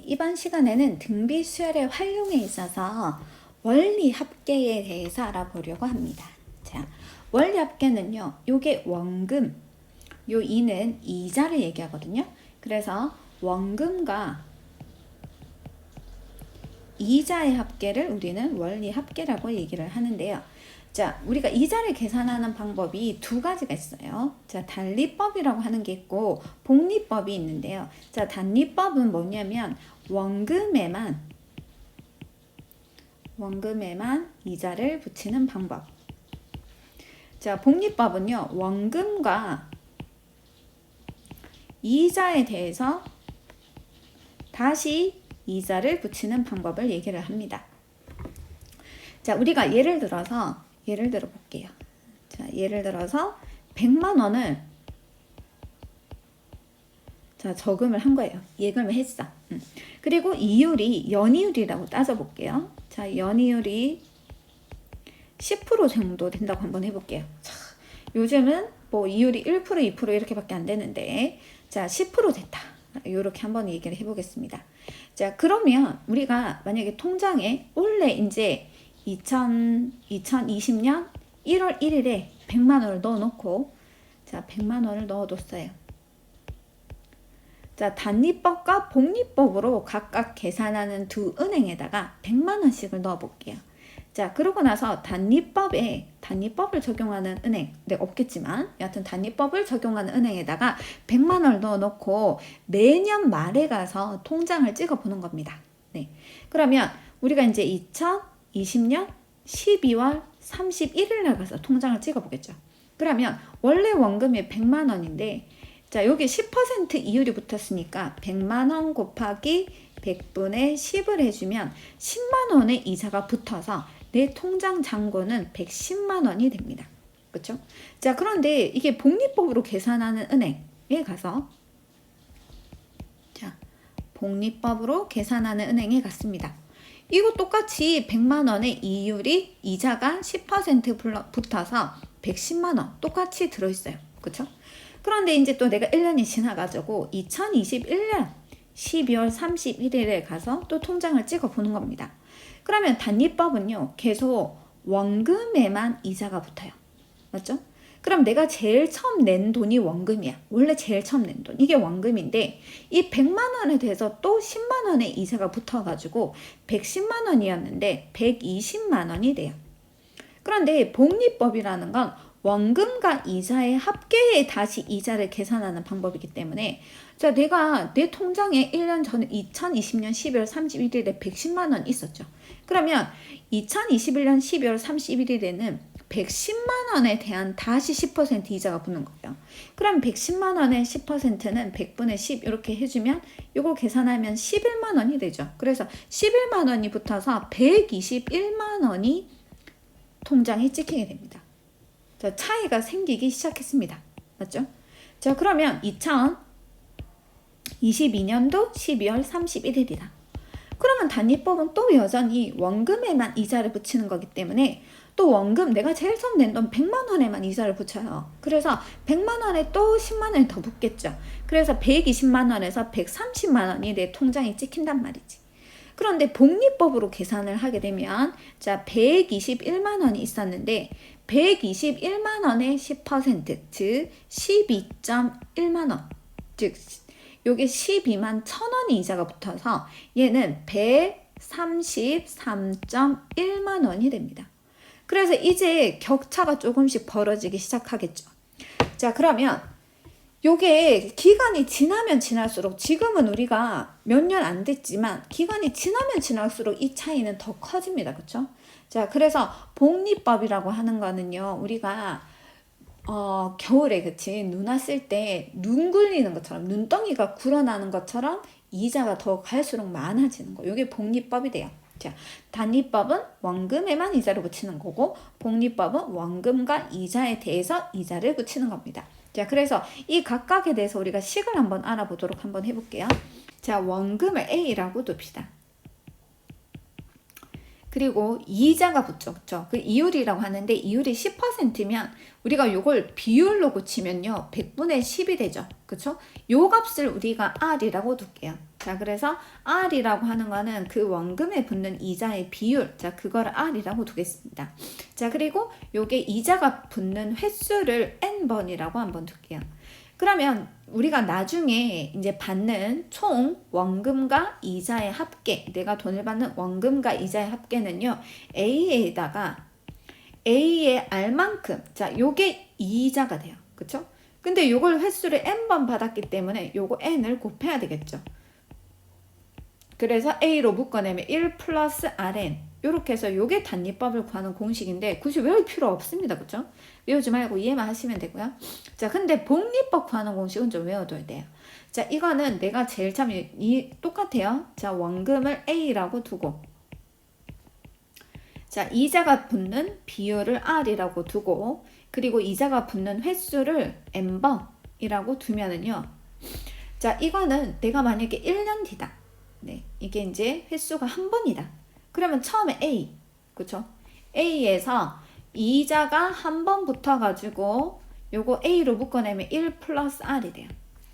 이번 시간에는 등비수열의 활용에 있어서 원리합계에 대해서 알아보려고 합니다. 자, 원리합계는요, 요게 원금, 요 2는 이자를 얘기하거든요. 그래서 원금과 이자의 합계를 우리는 원리합계라고 얘기를 하는데요. 자, 우리가 이자를 계산하는 방법이 두 가지가 있어요. 자, 단리법이라고 하는 게 있고 복리법이 있는데요. 자, 단리법은 뭐냐면 원금에만 이자를 붙이는 방법. 자, 복리법은요, 원금과 이자에 대해서 다시 이자를 붙이는 방법을 얘기를 합니다. 자, 우리가 예를 들어 볼게요. 자, 예를 들어서 100만 원을 자, 저금을 한 거예요. 예금을 했어. 그리고 이율이 연이율이라고 따져 볼게요. 자, 연이율이 10% 정도 된다고 한번 해볼게요. 자, 요즘은 뭐 이율이 1%, 2% 이렇게밖에 안 되는데, 자, 10% 됐다. 이렇게 한번 얘기를 해보겠습니다. 자, 그러면 우리가 만약에 통장에 원래 이제 2020년 1월 1일에 100만 원을 넣어놓고, 자, 100만 원을 넣어뒀어요. 자, 단리법과 복리법으로 각각 계산하는 두 은행에다가 100만 원씩을 넣어볼게요. 자, 그러고 나서 단리법을 적용하는 은행, 네, 없겠지만 여하튼 단리법을 적용하는 은행에다가 100만 원을 넣어놓고 매년 말에 가서 통장을 찍어보는 겁니다. 네, 그러면 우리가 이제 2020년 12월 31일 날 가서 통장을 찍어보겠죠. 그러면 원래 원금이 100만 원인데, 자, 여기 10% 이율이 붙었으니까 100만 원 곱하기 100분의 10을 해주면 10만 원의 이자가 붙어서 내 통장 잔고는 110만 원이 됩니다. 그렇죠? 자, 그런데 이게 복리법으로 계산하는 은행에 가서, 자, 복리법으로 계산하는 은행에 갔습니다. 이거 똑같이 100만 원의 이율이 이자가 10% 붙어서 110만 원 똑같이 들어있어요. 그렇죠? 그런데 이제 또 내가 1년이 지나가지고 2021년 12월 31일에 가서 또 통장을 찍어 보는 겁니다. 그러면 단리법은요, 계속 원금에만 이자가 붙어요. 맞죠? 그럼 내가 제일 처음 낸 돈이 원금이야. 원래 제일 처음 낸 돈. 이게 원금인데, 이 100만 원에 대해서 또 10만 원의 이자가 붙어가지고 110만 원이었는데 120만 원이 돼요. 그런데 복리법이라는 건 원금과 이자의 합계에 다시 이자를 계산하는 방법이기 때문에, 자, 내가 내 통장에 1년 전에 2020년 12월 31일에 110만 원 있었죠. 그러면 2021년 12월 31일에는 110만 원에 대한 다시 10% 이자가 붙는 거예요. 그럼 110만 원의 10%는 100분의 10 이렇게 해주면 이거 계산하면 11만 원이 되죠. 그래서 11만 원이 붙어서 121만 원이 통장에 찍히게 됩니다. 자, 차이가 생기기 시작했습니다. 맞죠? 자, 그러면 2022년도 12월 31일이다. 그러면 단리법은 또 여전히 원금에만 이자를 붙이는 거기 때문에 또 원금, 내가 제일 처음 낸 돈 100만 원에만 이자를 붙여요. 그래서 100만 원에 또 10만 원이 더 붙겠죠. 그래서 120만 원에서 130만 원이 내 통장에 찍힌단 말이지. 그런데 복리법으로 계산을 하게 되면, 자, 121만 원이 있었는데 121만 원의 10%, 즉 12.1만 원, 즉 요게 12만 1,000원이 이자가 붙어서 얘는 133.1만 원이 됩니다. 그래서 이제 격차가 조금씩 벌어지기 시작하겠죠. 자, 그러면 요게 기간이 지나면 지날수록, 지금은 우리가 몇 년 안 됐지만 기간이 지나면 지날수록 이 차이는 더 커집니다. 그렇죠? 자, 그래서 복리법이라고 하는 거는요, 우리가 겨울에, 그치, 눈 왔을 때 눈 굴리는 것처럼, 눈덩이가 굴어나는 것처럼 이자가 더 갈수록 많아지는 거. 이게 복리법이 돼요. 자, 단리법은 원금에만 이자를 붙이는 거고, 복리법은 원금과 이자에 대해서 이자를 붙이는 겁니다. 자, 그래서 이 각각에 대해서 우리가 식을 한번 알아보도록 한번 해볼게요. 자, 원금을 A라고 둡시다. 그리고 이자가 붙죠. 그 이율이라고 하는데, 이율이 10%면 우리가 이걸 비율로 고치면요 100분의 10이 되죠. 그쵸? 요 값을 우리가 R이라고 둘게요. 자, 그래서 R이라고 하는 거는 그 원금에 붙는 이자의 비율. 자, 그거를 R이라고 두겠습니다. 자, 그리고 요게 이자가 붙는 횟수를 N번이라고 한번 둘게요. 그러면 우리가 나중에 이제 받는 총 원금과 이자의 합계, 내가 돈을 받는 원금과 이자의 합계는요, A에다가 A의 R만큼, 자, 요게 이자가 돼요. 그쵸? 근데 요걸 횟수를 N번 받았기 때문에 요거 N을 곱해야 되겠죠. 그래서 A로 묶어내면 1 플러스 Rn 요렇게 해서 요게 단위법을 구하는 공식인데 굳이 외울 필요 없습니다. 그쵸? 외우지 말고 이해만 하시면 되고요. 자, 근데 복리법 구하는 공식은 좀 외워둬야 돼요. 자, 이거는 내가 제일 참 똑같아요. 자, 원금을 A라고 두고, 자, 이자가 붙는 비율을 R이라고 두고, 그리고 이자가 붙는 횟수를 N번이라고 두면은요. 자, 이거는 내가 만약에 1년 뒤다. 네, 이게 이제 횟수가 한 번이다. 그러면 처음에 A, 그쵸? A에서 이자가 한 번 붙어가지고 요거 A로 묶어내면 1 플러스 R이 돼요.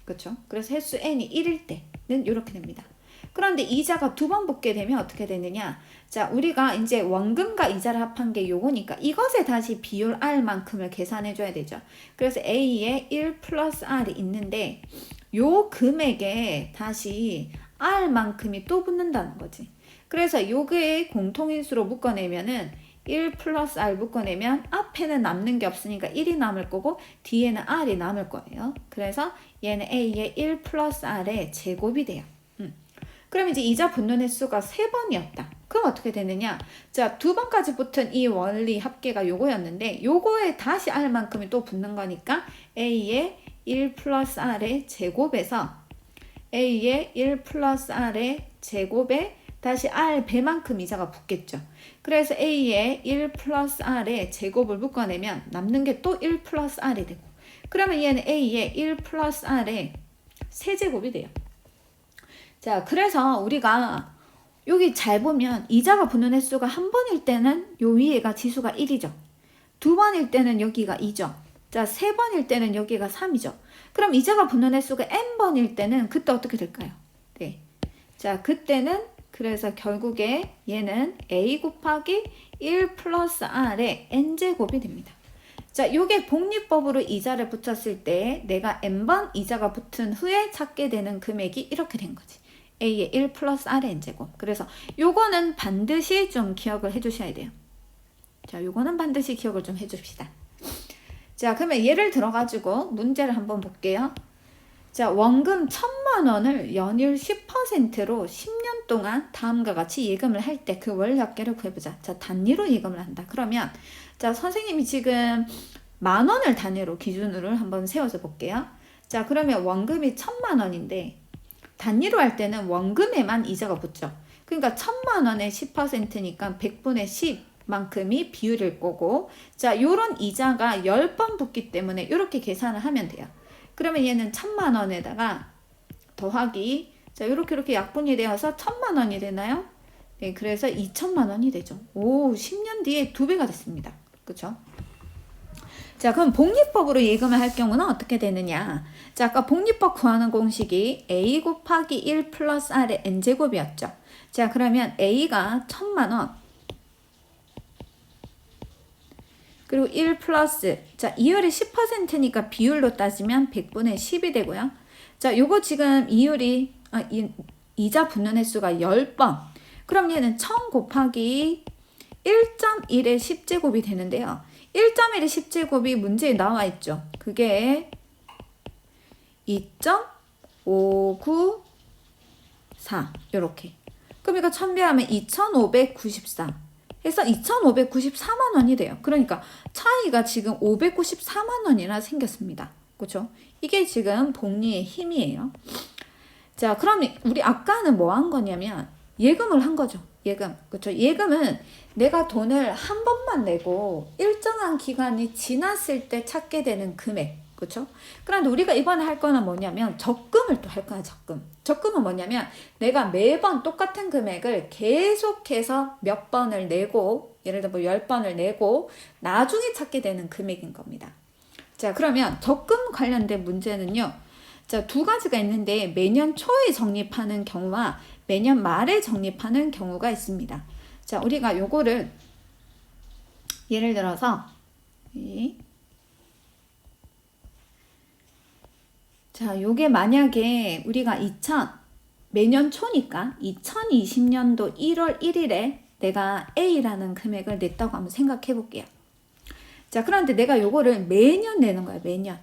그쵸? 그래서 횟수 N이 1일 때는 이렇게 됩니다. 그런데 이자가 두 번 붙게 되면 어떻게 되느냐? 자, 우리가 이제 원금과 이자를 합한 게 요거니까 이것에 다시 비율 R만큼을 계산해 줘야 되죠. 그래서 A에 1 플러스 R이 있는데 요 금액에 다시 R만큼이 또 붙는다는 거지. 그래서 요게 공통인수로 묶어내면은 1 플러스 R 묶어내면 앞에는 남는 게 없으니까 1이 남을 거고 뒤에는 R이 남을 거예요. 그래서 얘는 A의 1 플러스 R의 제곱이 돼요. 그럼 이제 이자 붙는 횟수가 3번이었다. 그럼 어떻게 되느냐? 자, 2번까지 붙은 이 원리 합계가 요거였는데 요거에 다시 R만큼이 또 붙는 거니까 A의 1 플러스 R의 제곱에서 A의 1 플러스 R의 제곱에 다시 R 배만큼 이자가 붙겠죠. 그래서 A의 1 플러스 R의 제곱을 묶어내면 남는 게 또 1 플러스 R이 되고, 그러면 얘는 A의 1 플러스 R의 세제곱이 돼요. 자, 그래서 우리가 여기 잘 보면 이자가 붙는 횟수가 한 번일 때는 요 위에가 지수가 1이죠. 두 번일 때는 여기가 2죠. 자, 세 번일 때는 여기가 3이죠. 그럼 이자가 붙는 횟수가 n번일 때는 그때 어떻게 될까요? 네. 자, 그때는 그래서 결국에 얘는 a 곱하기 1 플러스 r의 n제곱이 됩니다. 자, 요게 복리법으로 이자를 붙였을 때 내가 n번 이자가 붙은 후에 찾게 되는 금액이 이렇게 된 거지. a의 1 플러스 r의 n제곱. 그래서 요거는 반드시 좀 기억을 해주셔야 돼요. 자, 요거는 반드시 기억을 좀 해줍시다. 자, 그러면 예를 들어가지고 문제를 한번 볼게요. 자, 원금 1,000만 원을 연율 10%로 10년 동안 다음과 같이 예금을 할 때 그 원리합계를 구해보자. 자, 단위로 예금을 한다. 그러면 자, 선생님이 지금 10,000원을 단위로 기준으로 한번 세워서 볼게요. 자, 그러면 원금이 1,000만 원인데 단위로 할 때는 원금에만 이자가 붙죠. 그러니까 1,000만 원의 10%니까 100분의 10 만큼이 비율일 거고, 자, 요런 이자가 10번 붙기 때문에 이렇게 계산을 하면 돼요. 그러면 얘는 1,000만 원에다가 더하기, 자, 이렇게 약분이 되어서 1,000만 원이 되나요? 네, 그래서 2,000만 원이 되죠. 오, 10년 뒤에 2배가 됐습니다. 그쵸? 자, 그럼 복리법으로 예금을 할 경우는 어떻게 되느냐? 자, 아까 복리법 구하는 공식이 a 곱하기 1 플러스 r의 n제곱이었죠. 자, 그러면 a가 1,000만 원, 그리고 1 플러스, 자, 이율이 10%니까 비율로 따지면 100분의 10이 되고요. 자, 요거 지금 이율이, 이자 붙는 횟수가 10번. 그럼 얘는 1000 곱하기 1.1의 10제곱이 되는데요. 1.1의 10제곱이 문제에 나와 있죠. 그게 2.594. 요렇게. 그럼 이거 천배하면 2,594. 해서 2,594만 원이 돼요. 그러니까 차이가 지금 594만 원이나 생겼습니다. 그렇죠? 이게 지금 복리의 힘이에요. 자, 그럼 우리 아까는 뭐 한 거냐면 예금을 한 거죠. 예금. 그렇죠? 예금은 내가 돈을 한 번만 내고 일정한 기간이 지났을 때 찾게 되는 금액. 그렇죠? 그런데 우리가 이번에 할 거는 뭐냐면 적금을 또 할 거야. 적금은 뭐냐면 내가 매번 똑같은 금액을 계속해서 몇 번을 내고, 예를 들어 뭐 10번을 내고 나중에 찾게 되는 금액인 겁니다. 자, 그러면 적금 관련된 문제는요. 자, 두 가지가 있는데 매년 초에 적립하는 경우와 매년 말에 적립하는 경우가 있습니다. 자, 우리가 요거를 예를 들어서 자, 요게 만약에 우리가 매년 초니까 2020년도 1월 1일에 내가 A라는 금액을 냈다고 한번 생각해 볼게요. 자, 그런데 내가 요거를 매년 내는 거야, 매년.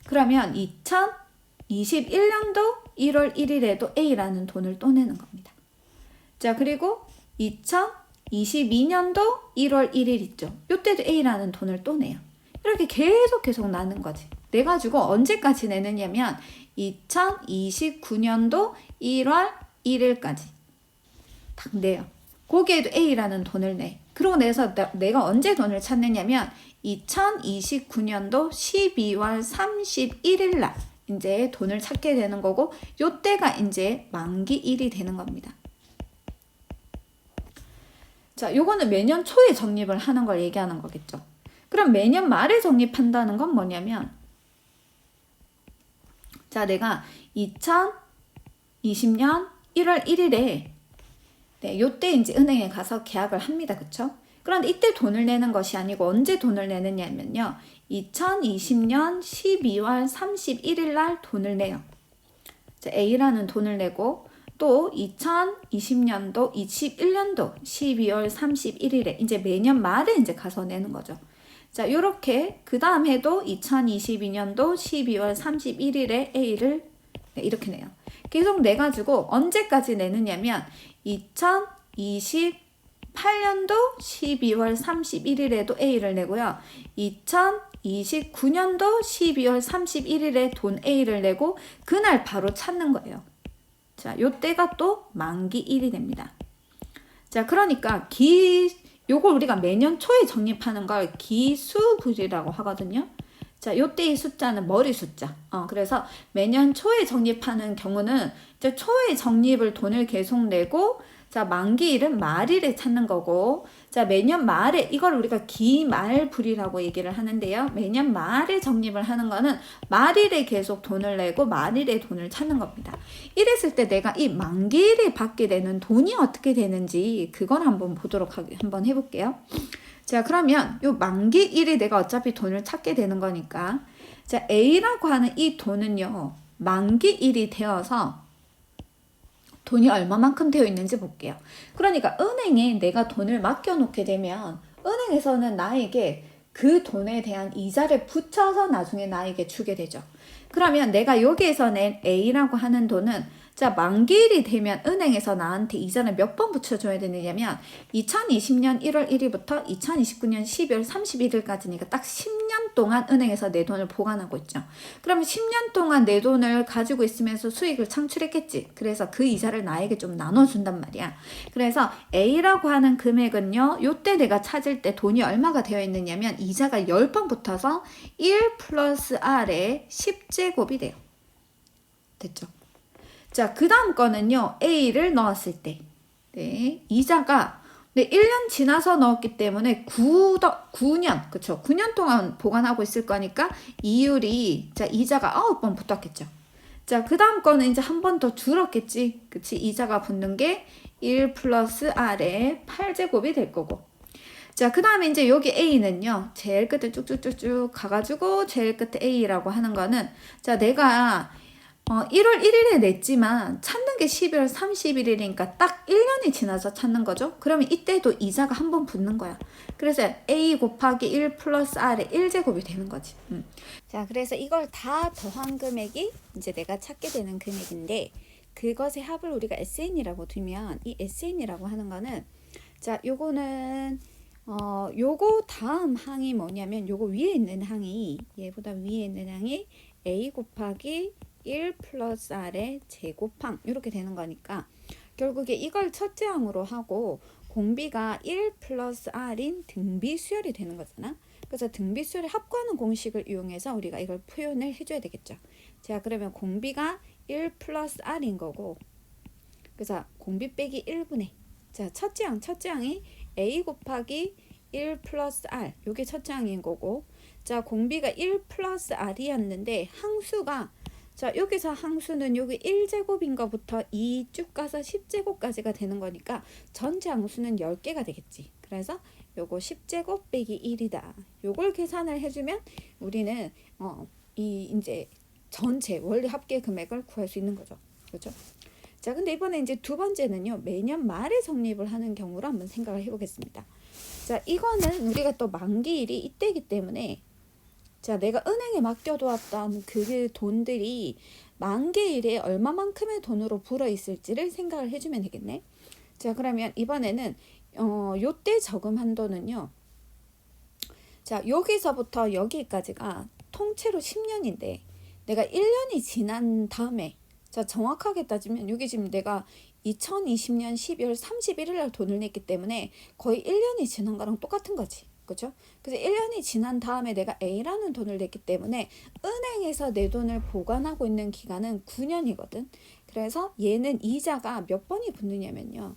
그러면 2021년도 1월 1일에도 A라는 돈을 또 내는 겁니다. 자, 그리고 2022년도 1월 1일 있죠. 요때도 A라는 돈을 또 내요. 이렇게 계속 나는 거지. 내가지고 언제까지 내느냐면 2029년도 1월 1일까지 딱 내요. 거기에도 A라는 돈을 내. 그러고 내서 내가 언제 돈을 찾느냐면 2029년도 12월 31일 날 이제 돈을 찾게 되는 거고, 요때가 이제 만기일이 되는 겁니다. 자, 요거는 매년 초에 적립을 하는 걸 얘기하는 거겠죠. 그럼 매년 말에 적립한다는 건 뭐냐면, 자, 내가 2020년 1월 1일에 요때 이제 은행에 가서 계약을 합니다. 그쵸? 그런데 이때 돈을 내는 것이 아니고 언제 돈을 내느냐면요. 2020년 12월 31일 날 돈을 내요. 자, A라는 돈을 내고 또 2020년도 21년도 12월 31일에 이제 매년 말에 이제 가서 내는 거죠. 자, 요렇게 그 다음 해도 2022년도 12월 31일에 A를 이렇게 내요. 계속 내가지고 언제까지 내느냐면 2028년도 12월 31일에도 A를 내고요. 2029년도 12월 31일에 돈 A를 내고 그날 바로 찾는 거예요. 자, 요때가 또 만기일이 됩니다. 자, 그러니까 요걸 우리가 매년 초에 적립하는 걸 기수불이라고 하거든요. 자, 요때의 숫자는 머리 숫자. 그래서 매년 초에 적립하는 경우는 이제 초에 적립을 돈을 계속 내고, 자, 만기일은 말일에 찾는 거고, 자, 매년 말에 이걸 우리가 기말불이라고 얘기를 하는데요. 매년 말에 적립을 하는 거는 말일에 계속 돈을 내고 말일에 돈을 찾는 겁니다. 이랬을 때 내가 이 만기일에 받게 되는 돈이 어떻게 되는지 그걸 한번 한번 해볼게요. 자, 그러면 요 만기일에 내가 어차피 돈을 찾게 되는 거니까, 자, A라고 하는 이 돈은요, 만기일이 되어서 돈이 얼마만큼 되어 있는지 볼게요. 그러니까 은행에 내가 돈을 맡겨놓게 되면 은행에서는 나에게 그 돈에 대한 이자를 붙여서 나중에 나에게 주게 되죠. 그러면 내가 여기에서 낸 A라고 하는 돈은, 자, 만기일이 되면 은행에서 나한테 이자를 몇 번 붙여줘야 되느냐면 2020년 1월 1일부터 2029년 12월 31일까지니까 딱 10년 동안 은행에서 내 돈을 보관하고 있죠. 그러면 10년 동안 내 돈을 가지고 있으면서 수익을 창출했겠지. 그래서 그 이자를 나에게 좀 나눠준단 말이야. 그래서 A라고 하는 금액은요, 요때 내가 찾을 때 돈이 얼마가 되어 있느냐면 이자가 10번 붙어서 1 플러스 R의 10제곱이 돼요. 됐죠? 자, 그 다음 거는요, A를 넣었을 때, 이자가 1년 지나서 넣었기 때문에 9년, 그쵸? 9년 동안 보관하고 있을 거니까 이율이, 자, 이자가 9번 붙었겠죠. 자, 그 다음 거는 이제 한 번 더 줄었겠지. 그치? 이자가 붙는 게 1 플러스 R의 8제곱이 될 거고. 자, 그 다음에 이제 여기 A는요, 제일 끝에 쭉쭉쭉쭉 가가지고 제일 끝에 A라고 하는 거는, 자, 내가 1월 1일에 냈지만 찾는 게 12월 31일이니까 딱 1년이 지나서 찾는 거죠. 그러면 이때도 이자가 한 번 붙는 거야. 그래서 A 곱하기 1 플러스 R의 1제곱이 되는 거지. 자, 그래서 이걸 다 더한 금액이 이제 내가 찾게 되는 금액인데, 그것의 합을 우리가 SN이라고 두면, 이 SN이라고 하는 거는, 자, 요거는 요거 다음 항이 뭐냐면, 요거 위에 있는 항이, 얘보다 위에 있는 항이 A 곱하기 1 플러스 R의 제곱항 이렇게 되는 거니까 결국에 이걸 첫째 항으로 하고 공비가 1 플러스 R인 등비 수열이 되는 거잖아. 그래서 등비 수열의 합구하는 공식을 이용해서 우리가 이걸 표현을 해줘야 되겠죠. 자, 그러면 공비가 1 플러스 R인 거고, 그래서 공비 빼기 1분의, 자, 첫째 항이 A 곱하기 1 플러스 R, 요게 첫째 항인 거고, 자, 공비가 1 플러스 R이었는데 항수가, 자, 여기서 항수는 여기 1제곱인 거부터 2 쭉 가서 10제곱까지가 되는 거니까 전체 항수는 10개가 되겠지. 그래서 요거 10제곱 빼기 1이다. 요걸 계산을 해주면 우리는 이 이제 전체 원리 합계 금액을 구할 수 있는 거죠. 그렇죠? 자, 근데 이번에 이제 두 번째는요. 매년 말에 적립을 하는 경우로 한번 생각을 해보겠습니다. 자, 이거는 우리가 또 만기일이 이때이기 때문에 자, 내가 은행에 맡겨두었던 그 돈들이 만기일에 얼마만큼의 돈으로 불어 있을지를 생각을 해주면 되겠네. 자, 그러면 이번에는 요때 저금 한도는요. 자, 여기서부터 여기까지가 통째로 10년인데 내가 1년이 지난 다음에 자, 정확하게 따지면 여기 지금 내가 2020년 12월 31일 날 돈을 냈기 때문에 거의 1년이 지난 거랑 똑같은 거지. 그죠? 그래서 1년이 지난 다음에 내가 A라는 돈을 냈기 때문에 은행에서 내 돈을 보관하고 있는 기간은 9년이거든. 그래서 얘는 이자가 몇 번이 붙느냐면요.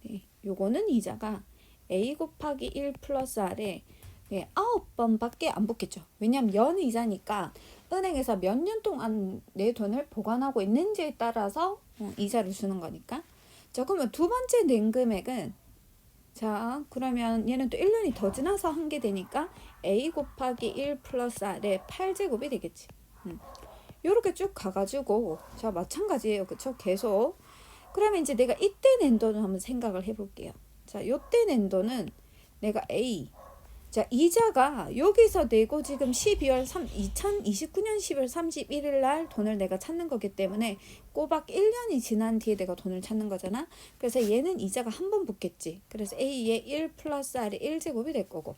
네, 요거는 이자가 A 곱하기 1 플러스 R에 9번밖에 안 붙겠죠. 왜냐면 연이자니까 은행에서 몇 년 동안 내 돈을 보관하고 있는지에 따라서 이자를 주는 거니까. 자, 그러면 두 번째 낸 금액은 자, 그러면 얘는 또 1년이 더 지나서 한 게 되니까 A 곱하기 1 플러스 R에 8제곱이 되겠지. 요렇게 쭉 가가지고 자, 마찬가지예요. 그쵸? 계속. 그러면 이제 내가 이때 낸 돈을 한번 생각을 해볼게요. 자, 요때 낸 돈은 내가 A 자, 이자가 여기서 내고 지금 2029년 12월 31일 날 돈을 내가 찾는 거기 때문에 꼬박 1년이 지난 뒤에 내가 돈을 찾는 거잖아. 그래서 얘는 이자가 한 번 붙겠지. 그래서 A의 1 플러스 R이 1제곱이 될 거고.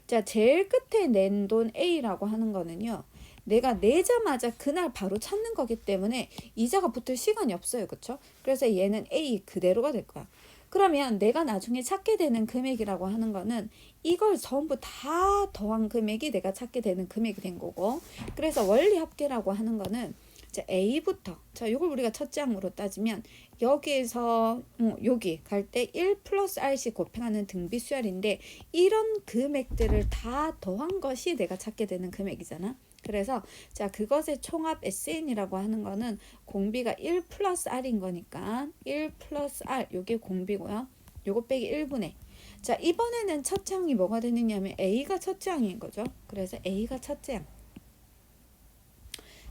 자, 제일 끝에 낸 돈 A라고 하는 거는요. 내가 내자마자 그날 바로 찾는 거기 때문에 이자가 붙을 시간이 없어요. 그쵸? 그래서 얘는 A 그대로가 될 거야. 그러면 내가 나중에 찾게 되는 금액이라고 하는 거는 이걸 전부 다 더한 금액이 내가 찾게 되는 금액이 된 거고, 그래서 원리 합계라고 하는 거는 자, A부터 자, 이걸 우리가 첫째 항으로 따지면 여기에서 여기 갈 때 1 플러스 R씩 곱해가는 등비수열인데 이런 금액들을 다 더한 것이 내가 찾게 되는 금액이잖아. 그래서 자, 그것의 총합 SN이라고 하는 거는 공비가 1 플러스 R인 거니까 1 플러스 R 요게 공비고요. 요거 빼기 1분의 자, 이번에는 첫째 항이 뭐가 되느냐면 A가 첫째 항인 거죠. 그래서 A가 첫째 항.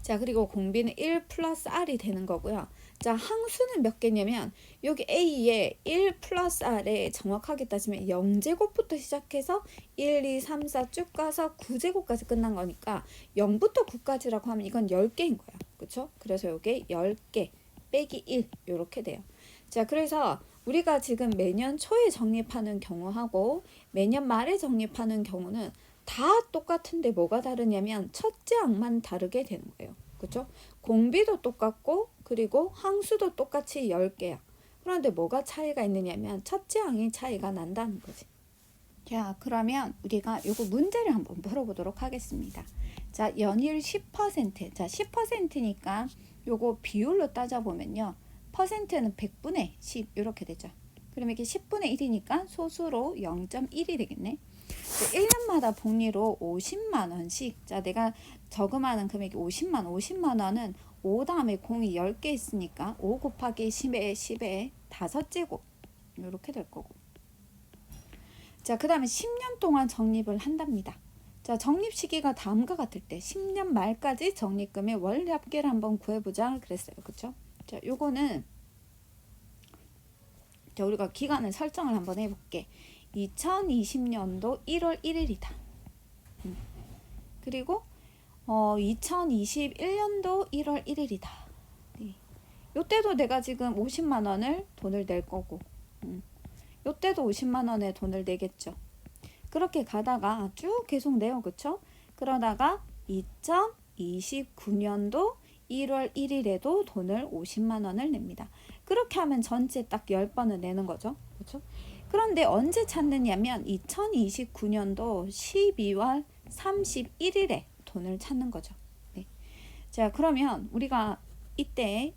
자, 그리고 공비는 1 플러스 R이 되는 거고요. 자, 항수는 몇 개냐면 여기 A에 1 플러스 R에 정확하게 따지면 0제곱부터 시작해서 1, 2, 3, 4 쭉 가서 9제곱까지 끝난 거니까 0부터 9까지라고 하면 이건 10개인 거야. 그쵸? 그래서 이게 10개 빼기 1 이렇게 돼요. 자, 그래서 우리가 지금 매년 초에 적립하는 경우하고 매년 말에 적립하는 경우는 다 똑같은데 뭐가 다르냐면 첫째 항만 다르게 되는 거예요. 그렇죠? 공비도 똑같고 그리고 항수도 똑같이 10개야. 그런데 뭐가 차이가 있느냐면 첫째 항이 차이가 난다는 거지. 자, 그러면 우리가 요거 문제를 한번 풀어보도록 하겠습니다. 자, 연일 10%. 자, 10%니까 요거 비율로 따져보면요. 퍼센트는 100분의 10 이렇게 되죠. 그러면 이게 10분의 1이니까 소수로 0.1이 되겠네. 1년마다 복리로 50만 원씩 자, 내가 저금하는 금액이 50만 원은 5 다음에 공이 10개 있으니까 5 곱하기 10에 10에 5제곱 이렇게 될 거고. 자, 그 다음에 10년 동안 적립을 한답니다. 자, 적립 시기가 다음과 같을 때 10년 말까지 적립금의 원리 합계를 한번 구해보자 그랬어요. 그쵸? 자, 요거는 자, 우리가 기간을 설정을 한번 해볼게. 2020년도 1월 1일이다. 그리고 2021년도 1월 1일이다. 네. 요때도 내가 지금 50만 원을 돈을 낼 거고 요때도 50만 원의 돈을 내겠죠. 그렇게 가다가 쭉 계속 내요. 그쵸? 그러다가 2029년도 1월 1일에도 돈을 50만 원을 냅니다. 그렇게 하면 전체 딱 10번을 내는 거죠. 그쵸? 그런데 언제 찾느냐면 2029년도 12월 31일에 돈을 찾는 거죠. 네. 자, 그러면 우리가 이때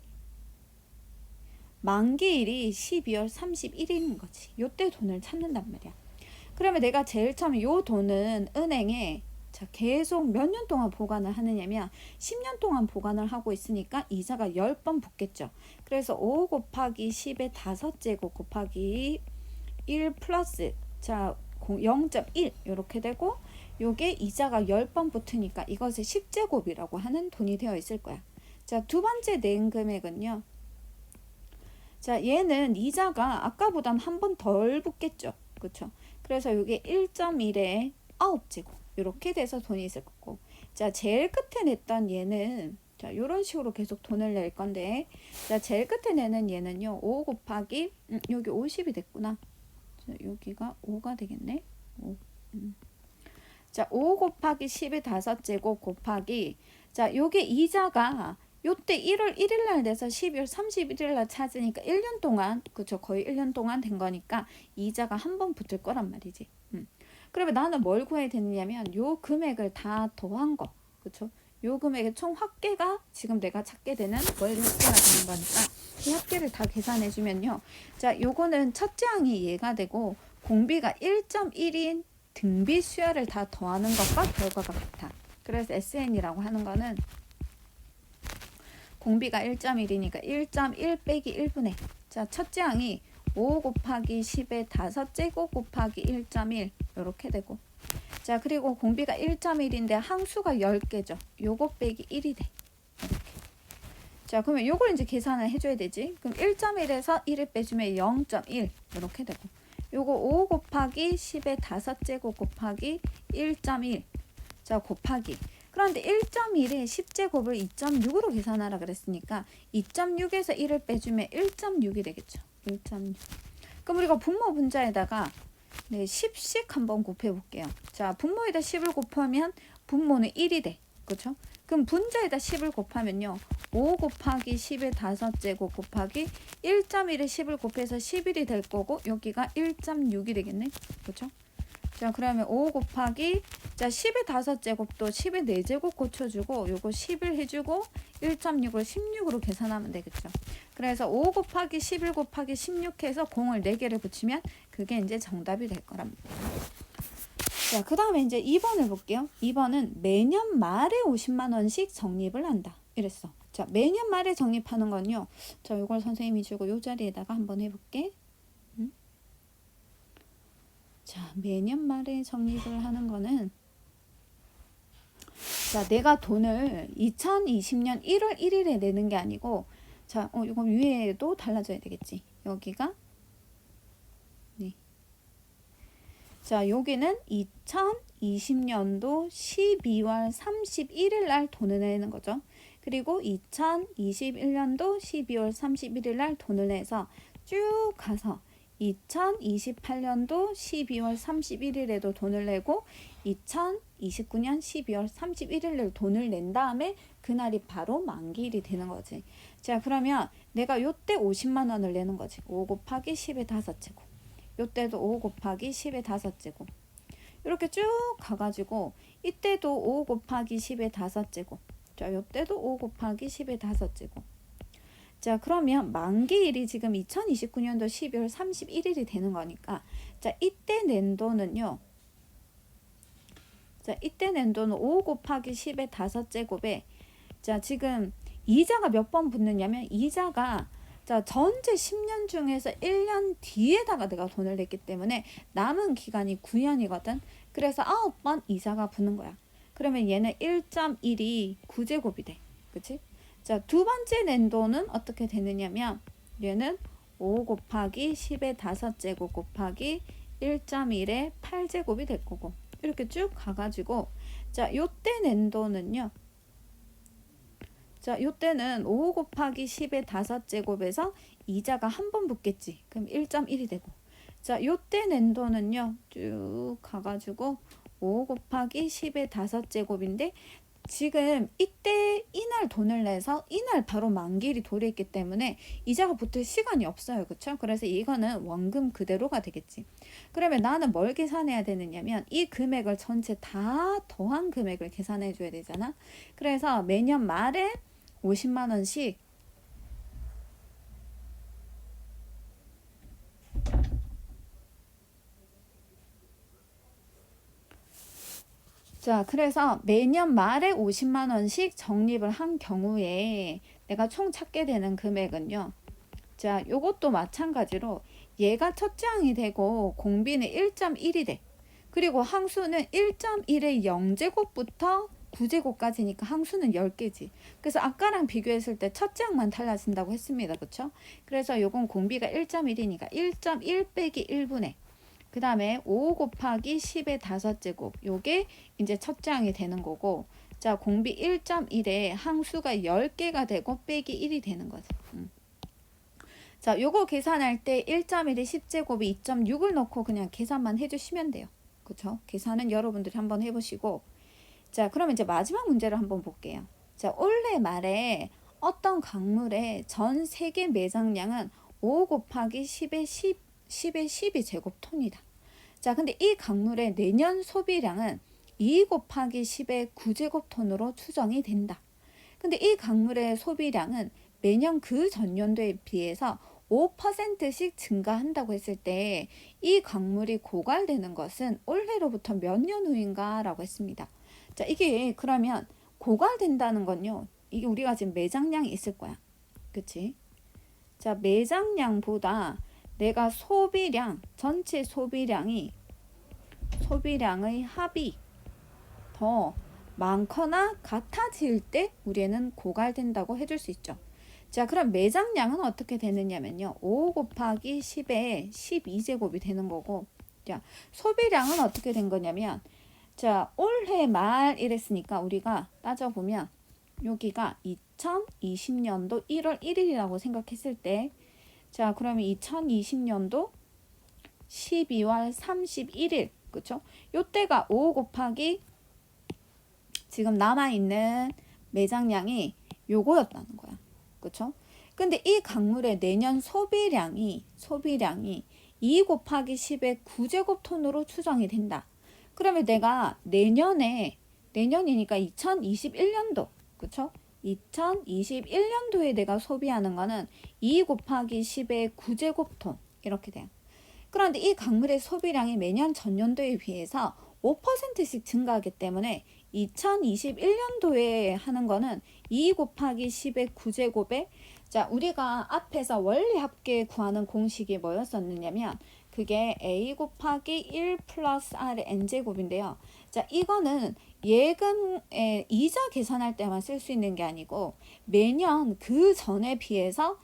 만기일이 12월 31일인 거지. 요때 돈을 찾는단 말이야. 그러면 내가 제일 처음에 요 돈은 은행에 자, 계속 몇 년 동안 보관을 하느냐면 10년 동안 보관을 하고 있으니까 이자가 10번 붙겠죠. 그래서 5 곱하기 10의 5제곱 곱하기 1 플러스 자 0.1 이렇게 되고 요게 이자가 10번 붙으니까 이것을 10제곱이라고 하는 돈이 되어 있을 거야. 자, 두 번째 낸 금액은요. 자, 얘는 이자가 아까보단 한 번 덜 붙겠죠. 그쵸? 그래서 요게 1.1에 9제곱 이렇게 돼서 돈이 있을 거고. 자, 제일 끝에 냈던 얘는 자, 요런 식으로 계속 돈을 낼 건데 자, 제일 끝에 내는 얘는요. 5 곱하기 여기 50이 됐구나. 자, 여기가 5가 되겠네. 5. 자, 5 곱하기 10의 5제곱 곱하기 자, 요게 이자가 요때 1월 1일 날 돼서 12월 31일 날 찾으니까 1년 동안 그쵸 거의 1년 동안 된 거니까 이자가 한 번 붙을 거란 말이지. 그러면 나는 뭘 구해야 되느냐면 요 금액을 다 더한 거 그쵸 요 금액의 총 합계가 지금 내가 찾게 되는 월 합계가 되는 거니까 이 합계를 다 계산해 주면요. 자, 요거는 첫째 항이 얘가 되고 공비가 1.1인 등비 수열을 다 더하는 것과 결과가 같아. 그래서 SN이라고 하는 거는 공비가 1.1이니까 1.1 빼기 1분의 자, 첫째 항이 5 곱하기 10의 5제곱 곱하기 1.1 이렇게 되고 자, 그리고 공비가 1.1인데 항수가 10개죠. 요거 빼기 1이 돼. 이렇게. 자, 그러면 요걸 이제 계산을 해줘야 되지. 그럼 1.1에서 1을 빼주면 0.1 이렇게 되고 요거 5 곱하기 10의 5제곱 곱하기 1.1 자, 곱하기 그런데 1.1에 10제곱을 2.6으로 계산하라 그랬으니까 2.6에서 1을 빼주면 1.6이 되겠죠. 1.6 그럼 우리가 분모 분자에다가 네, 10씩 한번 곱해 볼게요. 자, 분모에다 10을 곱하면 분모는 1이 돼. 그렇죠? 그럼 분자에다 10을 곱하면요. 5 곱하기 10의 5제곱 곱하기 1.1에 10을 곱해서 11이 될 거고 여기가 1.6이 되겠네. 그렇죠? 자, 그러면 5 곱하기 자 10의 5제곱도 10의 4제곱 고쳐주고 요거 10을 해주고 1.6을 16으로 계산하면 되겠죠. 그래서 5 곱하기 11 곱하기 16 해서 공을 4개를 붙이면 그게 이제 정답이 될 거랍니다. 자, 그 다음에 이제 2번을 볼게요. 2번은 매년 말에 50만 원씩 적립을 한다. 이랬어. 자, 매년 말에 적립하는 건요. 자, 요걸 선생님이 주고 요 자리에다가 한번 해볼게. 자, 매년 말에 적립을 하는 거는 자, 내가 돈을 2020년 1월 1일에 내는 게 아니고 자, 이거 위에도 달라져야 되겠지. 여기가 네. 자, 여기는 2020년도 12월 31일 날 돈을 내는 거죠. 그리고 2021년도 12월 31일 날 돈을 내서 쭉 가서 2028년도 12월 31일에도 돈을 내고 2029년 12월 31일에 돈을 낸 다음에 그날이 바로 만기일이 되는 거지. 자, 그러면 내가 요때 50만 원을 내는 거지. 5 곱하기 10의 5제곱. 요때도 5 곱하기 10의 5제곱. 이렇게 쭉 가가지고 이때도 5 곱하기 10의 5제곱. 자, 요때도 5 곱하기 10의 5제곱. 자, 그러면 만기일이 지금 2029년도 12월 31일이 되는 거니까 자, 이때 낸 돈은요. 자, 이때 낸 돈은 5 곱하기 10의 5제곱에 자, 지금 이자가 몇 번 붙느냐면 이자가 자, 전체 10년 중에서 1년 뒤에다가 내가 돈을 냈기 때문에 남은 기간이 9년이거든. 그래서 9번 이자가 붙는 거야. 그러면 얘는 1.1이 9제곱이 돼. 그치? 자, 두 번째 낸 돈은 어떻게 되느냐면 얘는 5 곱하기 10의 5제곱 곱하기 1.1의 8제곱이 될 거고 이렇게 쭉 가가지고 자, 요때 낸 돈은요. 자, 요때는 5 곱하기 10의 5제곱에서 이자가 한 번 붙겠지. 그럼 1.1이 되고 자, 요때 낸 돈은요. 쭉 가가지고 5 곱하기 10의 5제곱인데 지금 이때 이날 돈을 내서 이날 바로 만기일이 도래했기 때문에 이자가 붙을 시간이 없어요. 그쵸? 그래서 이거는 원금 그대로가 되겠지. 그러면 나는 뭘 계산해야 되느냐면 이 금액을 전체 다 더한 금액을 계산해 줘야 되잖아. 그래서 매년 말에 50만 원씩 자, 그래서 매년 말에 50만 원씩 적립을 한 경우에 내가 총 찾게 되는 금액은요. 자, 요것도 마찬가지로 얘가 첫째 항이 되고 공비는 1.1이 돼. 그리고 항수는 1.1의 0제곱부터 9제곱까지니까 항수는 10개지. 그래서 아까랑 비교했을 때 첫째 항만 달라진다고 했습니다. 그쵸? 그래서 요건 공비가 1.1이니까 1.1 빼기 1분의 그 다음에 5 곱하기 10의 5제곱 요게 이제 첫째 항이 되는 거고, 자 공비 1.1에 항수가 10개가 되고 빼기 1이 되는 거죠. 자 요거 계산할 때 1.1에 10제곱이 2.6을 넣고 그냥 계산만 해주시면 돼요. 그쵸? 계산은 여러분들이 한번 해보시고, 자 그러면 이제 마지막 문제를 한번 볼게요. 자 올해 말에 어떤 강물의 전 세계 매장량은 5 곱하기 10의 12제곱톤이다. 자 근데 이 강물의 내년 소비량은 2 곱하기 10의 9제곱톤으로 추정이 된다. 근데 이 강물의 소비량은 매년 그 전년도에 비해서 5%씩 증가한다고 했을 때 이 강물이 고갈되는 것은 올해로부터 몇 년 후인가 라고 했습니다. 자 이게 그러면 고갈된다는 건요, 이게 우리가 지금 매장량이 있을 거야. 그치? 자 매장량보다 내가 소비량, 전체 소비량의 합이 더 많거나 같아질 때 우리는 고갈된다고 해줄 수 있죠. 자 그럼 매장량은 어떻게 되느냐면요, 5 곱하기 10에 12제곱이 되는 거고, 자 소비량은 어떻게 된 거냐면, 자 올해 말 이랬으니까 우리가 따져보면 여기가 2020년도 1월 1일이라고 생각했을 때, 자 그러면 2020년도 12월 31일 그쵸? 요때가 5 곱하기 지금 남아있는 매장량이 요거였다는 거야. 그쵸? 근데 이 강물의 내년 소비량이 2 곱하기 10의 9제곱톤으로 추정이 된다. 그러면 내가 내년이니까 2021년도 그쵸? 2021년도에 내가 소비하는 거는 2 곱하기 10의 9제곱톤 이렇게 돼요. 그런데 이 강물의 소비량이 매년 전년도에 비해서 5%씩 증가하기 때문에 2021년도에 하는 거는 2 곱하기 10의 9제곱에, 자 우리가 앞에서 원리 합계 구하는 공식이 뭐였었느냐면 그게 a 곱하기 1 플러스 r의 n제곱인데요. 자 이거는 예금의 이자 계산할 때만 쓸 수 있는 게 아니고 매년 그 전에 비해서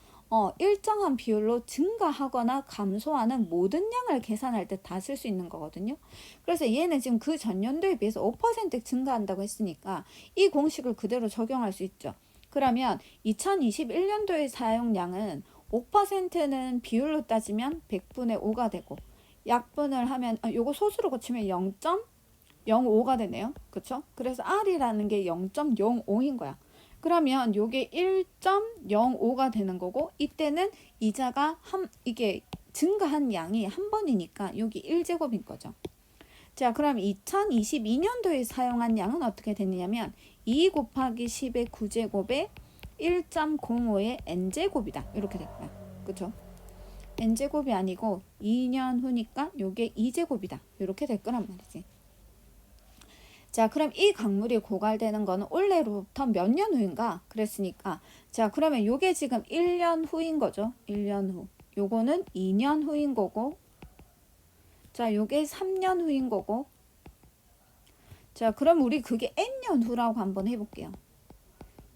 일정한 비율로 증가하거나 감소하는 모든 양을 계산할 때 다 쓸 수 있는 거거든요. 그래서 얘는 지금 그 전년도에 비해서 5% 증가한다고 했으니까 이 공식을 그대로 적용할 수 있죠. 그러면 2021년도의 사용량은 5%는 비율로 따지면 100분의 5가 되고, 약분을 하면 요거 소수로 고치면 0.05가 되네요. 그쵸? 그래서 R이라는 게 0.05인 거야. 그러면 요게 1.05가 되는 거고, 이때는 이자가 이게 증가한 양이 한 번이니까 여기 1제곱인 거죠. 자 그럼 2022년도에 사용한 양은 어떻게 되느냐면 2 곱하기 10의 9제곱에 1.05의 n제곱이다 이렇게 될 거야. 그쵸? n제곱이 아니고 2년 후니까 요게 2제곱이다 이렇게 될 거란 말이지. 자 그럼 이 강물이 고갈되는 거는 올해로부터 몇 년 후인가 그랬으니까, 자 그러면 요게 지금 1년 후인 거죠. 1년 후. 요거는 2년 후인 거고, 자 요게 3년 후인 거고, 자 그럼 우리 그게 n년 후라고 한번 해볼게요.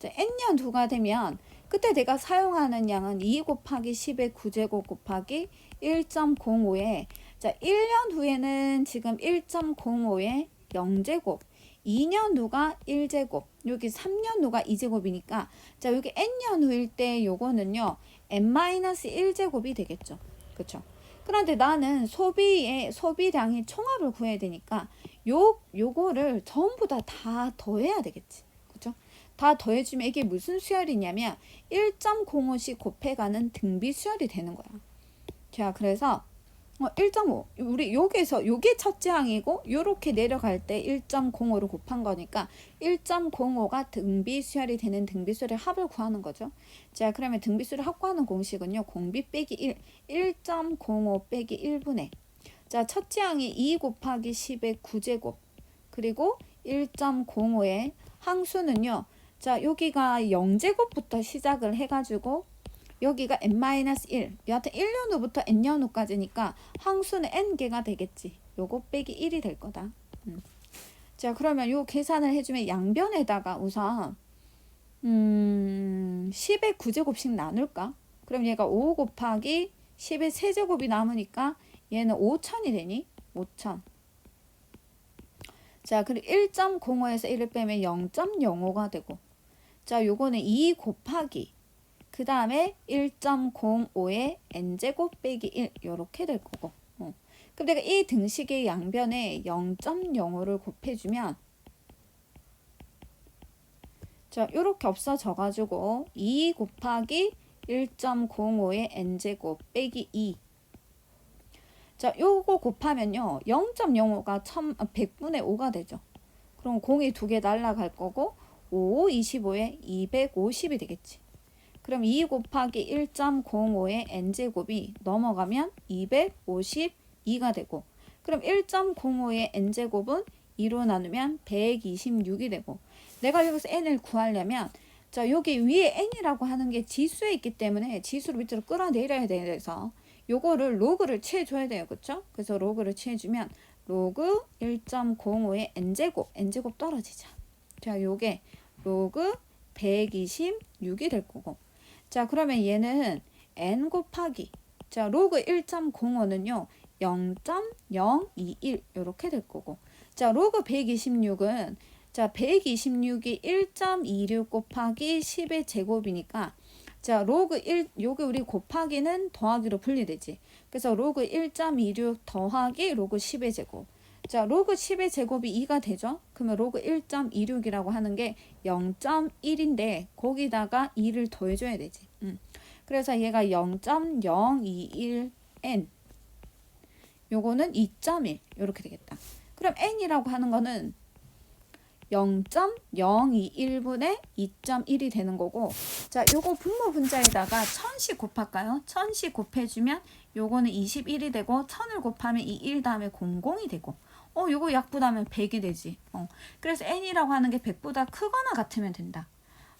자 n년 후가 되면 그때 내가 사용하는 양은 2 곱하기 10의 9제곱 곱하기 1.05에, 자 1년 후에는 지금 1.05에 0제곱, 2년 후가 1제곱, 여기 3년 후가 2제곱이니까 자 여기 n년 후일 때 요거는요 n-1제곱이 되겠죠. 그쵸? 그런데 나는 소비량이 총합을 구해야 되니까 요거를 전부 다 더해야 되겠지. 그쵸? 다 더해주면 이게 무슨 수열이냐면 1.05씩 곱해가는 등비 수열이 되는 거야. 자 그래서 1.5 우리 여기서 요게 첫째 항이고 요렇게 내려갈 때 1.05로 곱한 거니까 1.05가 등비수열이 되는 등비수열의 합을 구하는 거죠. 자 그러면 등비수열을 합 구하는 공식은요, 공비 빼기 1.05 빼기 1분의, 자 첫째 항이 2 곱하기 10의 9제곱 그리고 1.05의 항수는요. 자, 여기가 0제곱부터 시작을 해가지고 여기가 n-1, 여하튼 1년 후부터 n년 후까지니까 항수는 n개가 되겠지. 요거 빼기 1이 될 거다. 자, 그러면 요 계산을 해주면 양변에다가 우선 10의 9제곱씩 나눌까? 그럼 얘가 5 곱하기 10의 세제곱이 남으니까 얘는 5천이 되니? 5천. 자, 그리고 1.05에서 1을 빼면 0.05가 되고, 자, 요거는 2 곱하기 그 다음에 1.05의 n제곱 빼기 1 요렇게 될 거고. 그럼 내가 이 등식의 양변에 0.05를 곱해주면, 자, 요렇게 없어져 가지고 2 곱하기 1.05의 n제곱 빼기 2. 자, 요거 곱하면요. 0.05가 100분의 5가 되죠. 그럼 0이 2개 날라갈 거고 5, 25에 250이 되겠지. 그럼 2 곱하기 1.05의 n제곱이 넘어가면 252가 되고, 그럼 1.05의 n제곱은 2로 나누면 126이 되고, 내가 여기서 n을 구하려면, 자, 여기 위에 n이라고 하는 게 지수에 있기 때문에 지수를 밑으로 끌어내려야 돼서 요거를 로그를 취해줘야 돼요. 그쵸? 그래서 로그를 취해주면 로그 1.05의 n제곱 떨어지자. 자, 요게 로그 126이 될 거고, 자, 그러면 얘는 n 곱하기, 자, 로그 1.05는요 0.021 이렇게 될 거고, 자, 로그 126은, 자, 126이 1.26 곱하기 10의 제곱이니까, 자, 로그 1, 요게 우리 곱하기는 더하기로 분리되지. 그래서 로그 1.26 더하기 로그 10의 제곱. 자, 로그 10의 제곱이 2가 되죠? 그러면 로그 1.26이라고 하는 게 0.1인데 거기다가 2를 더해줘야 되지. 그래서 얘가 0.021n, 요거는 2.1 이렇게 되겠다. 그럼 n이라고 하는 거는 0.021분의 2.1이 되는 거고, 자, 요거 분모 분자에다가 1000씩 곱할까요? 1000씩 곱해주면 요거는 21이 되고, 1000을 곱하면 이 1 다음에 00이 되고, 요거 약분하면 100이 되지. 그래서 n이라고 하는 게 100보다 크거나 같으면 된다.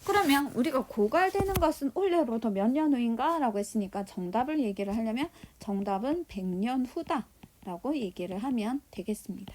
그러면 우리가 고갈되는 것은 올해로부터 몇 년 후인가? 라고 했으니까 정답을 얘기를 하려면 정답은 100년 후다 라고 얘기를 하면 되겠습니다.